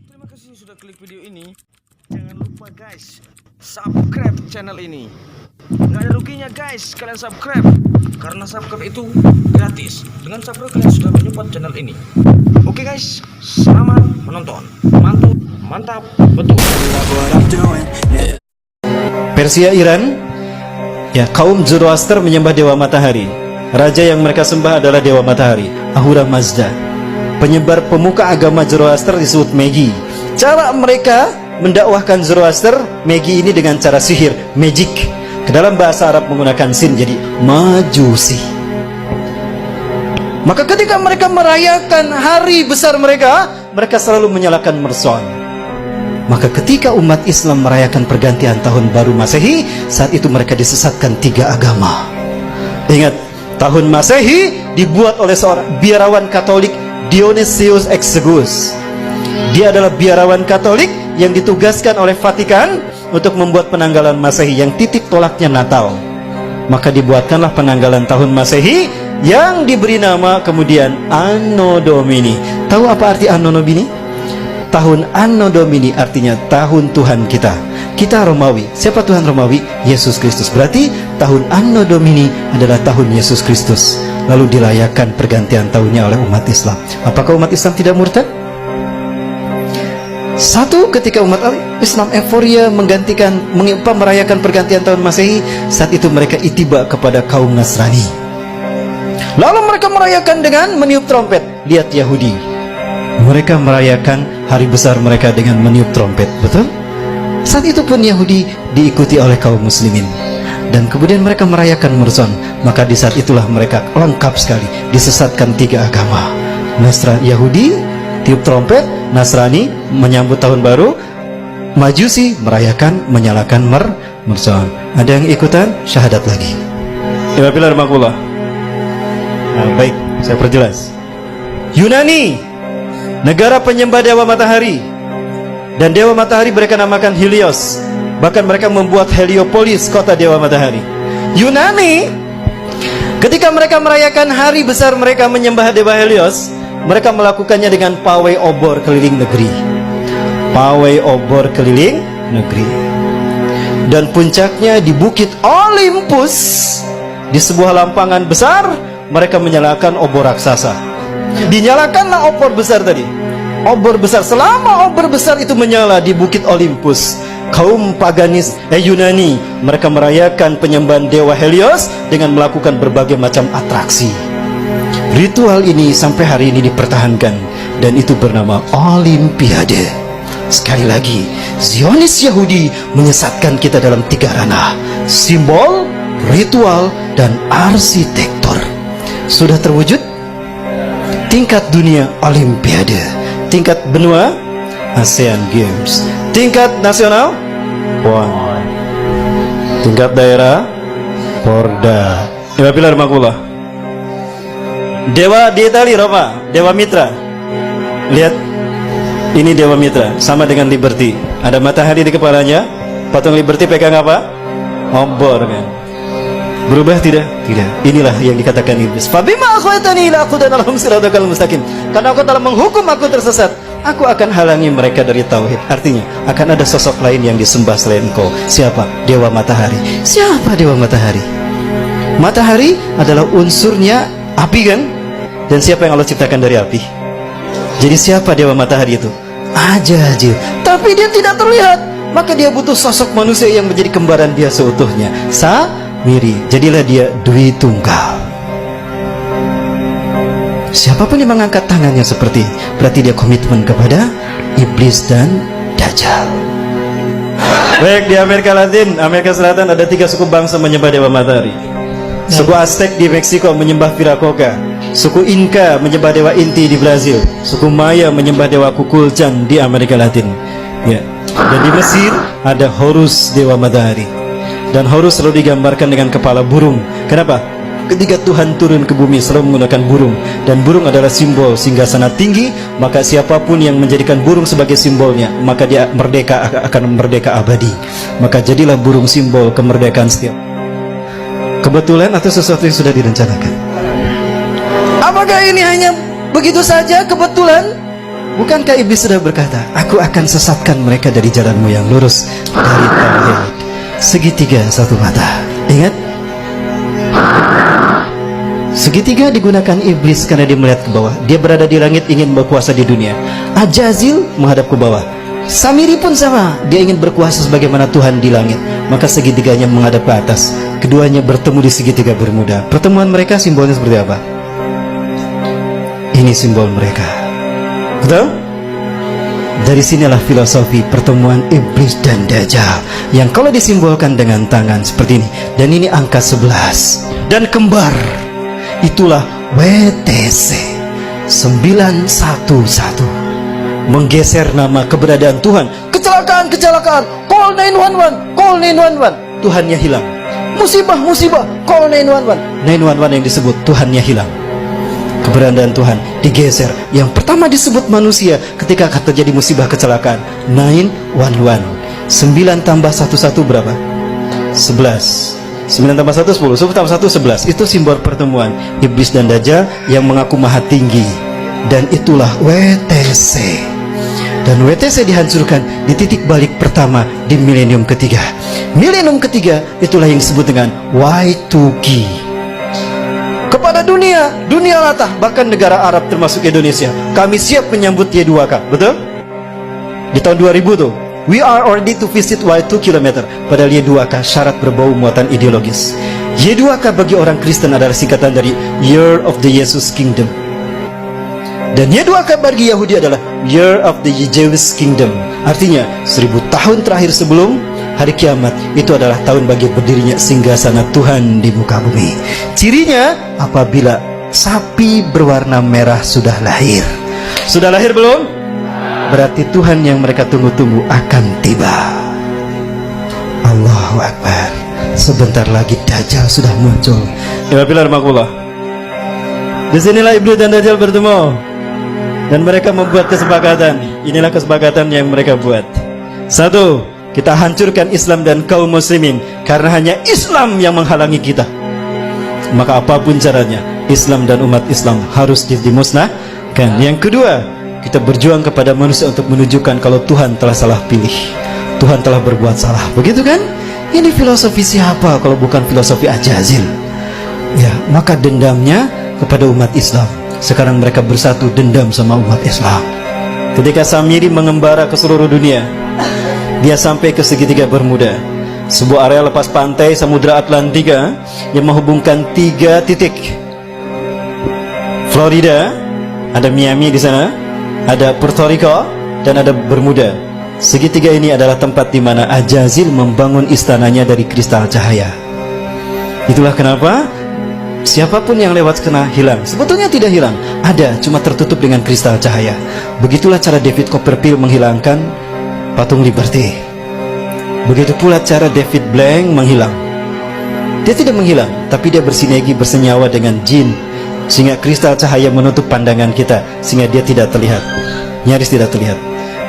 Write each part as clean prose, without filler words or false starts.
Terima kasih sudah klik video ini. Jangan lupa guys, subscribe channel ini. Nggak ada ruginya guys kalian subscribe, karena subscribe itu gratis. Dengan subscribe kalian sudah menyupport channel ini. Oke guys, selamat menonton. Mantap, betul. Persia, Iran, ya, kaum Zoroaster menyembah dewa matahari. Raja yang mereka sembah adalah dewa matahari, Ahura Mazda. Penyebar pemuka agama Zoroaster disebut Magi. Cara mereka mendakwahkan Zoroaster, Magi ini dengan cara sihir, magic. Ke dalam bahasa Arab menggunakan sin, jadi majusi. Maka ketika mereka merayakan hari besar mereka, mereka selalu menyalakan mercon. Maka ketika umat Islam merayakan pergantian tahun baru Masehi, saat itu mereka disesatkan 3 agama. Ingat, tahun Masehi dibuat oleh seorang biarawan Katolik, Dionysius Exiguus. Dia adalah biarawan Katolik yang ditugaskan oleh Vatikan untuk membuat penanggalan Masehi yang titik tolaknya Natal. Maka dibuatkanlah penanggalan tahun Masehi yang diberi nama kemudian Anno Domini. Tahu apa arti Anno Domini? Tahun Anno Domini artinya tahun Tuhan kita. Kita Romawi. Siapa Tuhan Romawi? Yesus Kristus. Berarti tahun Anno Domini adalah tahun Yesus Kristus. Lalu dirayakan pergantian tahunnya oleh umat Islam. Apakah umat Islam tidak murtad? Satu, ketika umat Islam euforia merayakan pergantian tahun Masehi, saat itu mereka itiba kepada kaum Nasrani. Lalu mereka merayakan dengan meniup trompet. Lihat Yahudi, mereka merayakan hari besar mereka dengan meniup trompet, betul? Saat itu pun Yahudi diikuti oleh kaum muslimin. Dan kemudian mereka merayakan mercon. Maka di saat itulah mereka lengkap sekali, disesatkan 3 agama. Yahudi tiup trompet, Nasrani menyambut tahun baru, Majusi merayakan menyalakan mercon. Ada yang ikutan syahadat lagi. Nah, baik, saya perjelas. Yunani, negara penyembah dewa matahari. Dan dewa matahari mereka namakan Helios. Bahkan mereka membuat Heliopolis, kota dewa matahari. Yunani, ketika mereka merayakan hari besar mereka menyembah dewa Helios, mereka melakukannya dengan pawai obor keliling negeri. Pawai obor keliling negeri. Dan puncaknya di Bukit Olympus, di sebuah lampangan besar, mereka menyalakan obor raksasa. Dinyalakanlah obor besar tadi. Obor besar, selama obor besar itu menyala di Bukit Olympus, kaum paganis Yunani mereka merayakan penyembahan dewa Helios dengan melakukan berbagai macam atraksi. Ritual ini sampai hari ini dipertahankan dan itu bernama Olimpiade. Sekali lagi, Zionis Yahudi menyesatkan kita dalam 3 ranah: simbol, ritual, dan arsitektur. Sudah terwujud? Tingkat dunia Olimpiade, tingkat benua ASEAN Games, tingkat nasional PON, tingkat daerah Porda. Dewa di Itali, Roma, Dewa Mitra. Lihat, ini Dewa Mitra, sama dengan Liberty. Ada matahari di kepalanya. Patung Liberty pegang apa? Obor, kan? Berubah tidak? Tidak. Inilah yang dikatakan iblis. Fabima akhwatani ila aqudanalhum siratal mustaqim. Karena aku telah menghukum aku tersesat, aku akan halangi mereka dari tauhid. Artinya, akan ada sosok lain yang disembah selain engkau. Siapa? Dewa matahari. Siapa dewa matahari? Matahari adalah unsurnya api, kan? Dan siapa yang Allah ciptakan dari api? Jadi siapa dewa matahari itu? Ajajil. Tapi dia tidak terlihat. Maka dia butuh sosok manusia yang menjadi kembaran dia seutuhnya. Miri, jadilah dia Dwi Tunggal. Siapapun yang mengangkat tangannya seperti ini, berarti dia komitmen kepada iblis dan Dajjal. Baik, di Amerika Latin, Amerika Selatan ada 3 suku bangsa menyembah dewa matahari. Suku Aztec di Meksiko menyembah Viracocha. Suku Inca menyembah dewa Inti di Brazil. Suku Maya menyembah dewa Kukulcan di Amerika Latin. Ya. Dan di Mesir ada Horus, dewa matahari. Dan Horus selalu digambarkan dengan kepala burung. Kenapa? Ketika Tuhan turun ke bumi selalu menggunakan burung. Dan burung adalah simbol singgasana tinggi. Maka siapapun yang menjadikan burung sebagai simbolnya, maka dia akan merdeka abadi. Maka jadilah burung simbol kemerdekaan setiap. Kebetulan atau sesuatu yang sudah direncanakan? Apakah ini hanya begitu saja kebetulan? Bukankah iblis sudah berkata, aku akan sesatkan mereka dari jalanmu yang lurus, dari tauhid, segitiga satu mata. Ingat? Segitiga digunakan iblis karena dia melihat ke bawah. Dia berada di langit ingin berkuasa di dunia. Ajazil menghadap ke bawah. Samiri pun sama, dia ingin berkuasa sebagaimana Tuhan di langit. Maka segitiganya menghadap ke atas. Keduanya bertemu di segitiga Bermuda. Pertemuan mereka simbolnya seperti apa? Ini simbol mereka. Betul? Dari sinilah filosofi pertemuan iblis dan Dajjal, yang kalau disimbolkan dengan tangan seperti ini. Dan ini angka 11. Dan kembar, itulah WTC 911, menggeser nama keberadaan Tuhan. Kecelakaan, kecelakaan, call 911, call 911, Tuhannya hilang. Musibah, musibah, call 911, 911 yang disebut Tuhannya hilang. Keberadaan Tuhan digeser. Yang pertama disebut manusia ketika akan terjadi musibah kecelakaan, 911. 9 tambah 11 berapa? 11. 9 tambah 1 10, 10 tambah 1 11. Itu simbol pertemuan iblis dan Dajjal yang mengaku maha tinggi. Dan itulah WTC. Dan WTC dihancurkan di titik balik pertama di milenium ketiga. Milenium ketiga itulah yang disebut dengan Y2K. Kepada dunia, dunia latah, bahkan negara Arab termasuk Indonesia, kami siap menyambut Y2K. Betul? Di tahun 2000 tuh, we are ready to visit Y2 km. Padahal Y2K syarat berbau muatan ideologis. Y2K bagi orang Kristen adalah singkatan dari Year of the Jesus Kingdom. Dan Y2K bagi Yahudi adalah Year of the Jewish Kingdom. Artinya 1000 tahun terakhir sebelum hari kiamat, itu adalah tahun bagi berdirinya singgasana Tuhan di muka bumi. Cirinya apabila sapi berwarna merah sudah lahir. Sudah lahir belum? Berarti Tuhan yang mereka tunggu-tunggu akan tiba. Allahu Akbar. Sebentar lagi Dajjal sudah muncul. Disinilah iblis dan Dajjal bertemu, dan mereka membuat kesepakatan. Inilah kesepakatan yang mereka buat. 1, kita hancurkan Islam dan kaum muslimin, karena hanya Islam yang menghalangi kita. Maka apapun caranya, Islam dan umat Islam harus dimusnahkan. Yang kedua, kita berjuang kepada manusia untuk menunjukkan kalau Tuhan telah salah pilih, Tuhan telah berbuat salah. Begitu kan? Ini filosofi siapa kalau bukan filosofi Ajazil? Ya, maka dendamnya kepada umat Islam. Sekarang mereka bersatu dendam sama umat Islam. Ketika Samiri mengembara ke seluruh dunia, dia sampai ke segitiga Bermuda, sebuah area lepas pantai Samudra Atlantika yang menghubungkan 3 titik. Florida, ada Miami di sana, ada Puerto Rico, dan ada Bermuda. Segitiga ini adalah tempat di mana Ajazil membangun istananya dari kristal cahaya. Itulah kenapa siapapun yang lewat kena hilang. Sebetulnya tidak hilang, ada, cuma tertutup dengan kristal cahaya. Begitulah cara David Copperfield menghilangkan patung Liberty. Begitu pula cara David Blank menghilang. Dia tidak menghilang, tapi dia bersinergi, bersenyawa dengan jin, sehingga kristal cahaya menutup pandangan kita, sehingga dia tidak terlihat, nyaris tidak terlihat.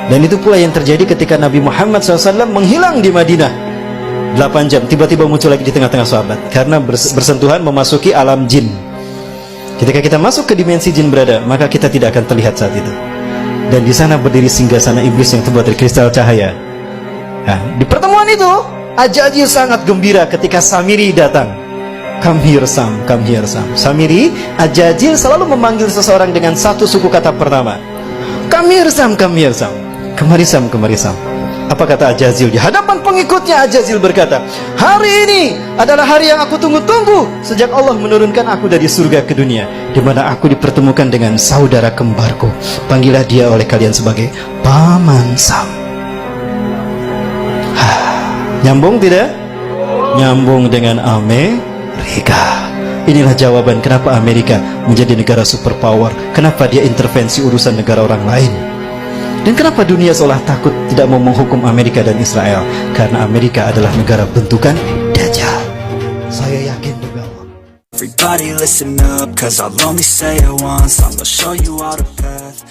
Dan itu pula yang terjadi ketika Nabi Muhammad SAW menghilang di Madinah 8 jam, tiba-tiba muncul lagi di tengah-tengah sahabat, karena bersentuhan memasuki alam jin. Ketika kita masuk ke dimensi jin berada, maka kita tidak akan terlihat saat itu. Dan di sana berdiri singgasana iblis yang terbuat dari kristal cahaya. Nah, di pertemuan itu Ajazil sangat gembira ketika Samiri datang. Come here Sam, come here Sam. Samiri, Ajazil selalu memanggil seseorang dengan satu suku kata pertama. Come here Sam, come here Sam. Kemari Sam, kemari Sam. Apa kata Ajazil? Di hadapan pengikutnya Ajazil berkata, hari ini adalah hari yang aku tunggu-tunggu sejak Allah menurunkan aku dari surga ke dunia, di mana aku dipertemukan dengan saudara kembarku. Panggillah dia oleh kalian sebagai Paman Sam. Nyambung tidak? Nyambung dengan Amerika. Inilah jawaban kenapa Amerika menjadi negara superpower, kenapa dia intervensi urusan negara orang lain. Dan kenapa dunia seolah takut tidak mau menghukum Amerika dan Israel? Karena Amerika adalah negara bentukan Dajjal. Saya yakin demi Allah. Everybody listen up, cause I'll only say it once. I'm gonna show you all the path.